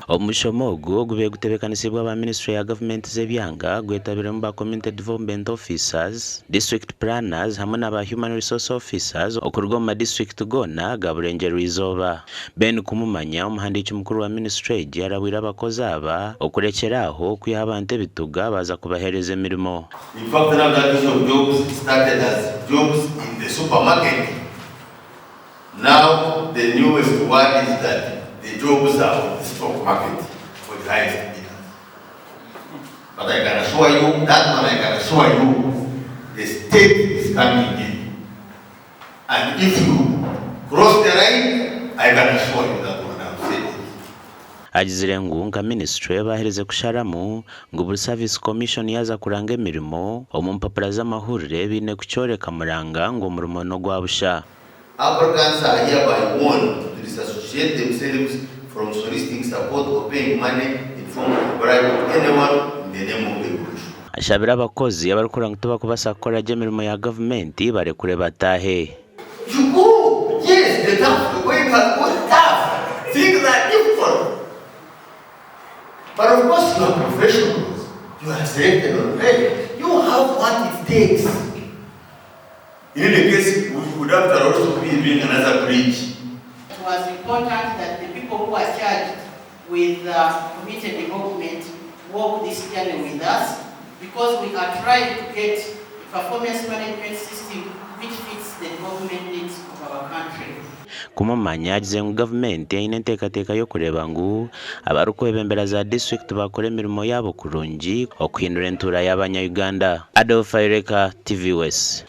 Omushomo ogwo gube gutebekanisibwa ba Ministry ya Government z'ebyanga gwetabire mu ba Community Development Officers, District Planners hamwe n'aba Human Resource Officers okurwa mu district gona gaburengero izoba. Ben kumumanya umuhandiki mukuru wa Ministry yarawira abakozi aba okurekeraho kwiha abantu ebituga baza kubahereza emirimo. In fact, now that issue of jobs started as jobs in the supermarket. Now the newest word is that the jobs are on the stock market for the highest bidder. But I can assure you, that one I can assure you, the state is coming in. And if you cross the line, I can assure you that one I'm saying. Agizire ngunga Ministry bahereze kusharamu ngo Service Commission yaza kuranga emirimo omumpapura z'amahurire bine kucyoreka muranga ngo murimo no gwabusha. Applicants are hereby warned to disassociate themselves from soliciting support or paying money in form of bribe to anyone in the name of the Bush. Ashabira abakozi abarukura ngo kubasakora emirimo ya government barekure batahe. You go, yes, the way you have good staff, things are difficult. But of course you are professionals, you are selected already, you have what it takes. In any case, we would have to also be doing another bridge. It was important that the people who are charged with community development walk this journey with us, because we are trying to get a performance management system which fits the development needs of our country. Kumumanya agize ngo government yaine ntekateka yo kureba ngo abarukwebembera za district bakore emirimo yabo kurungi okuhindura entura y'abanya Uganda. Adolphe Ireka, TV West.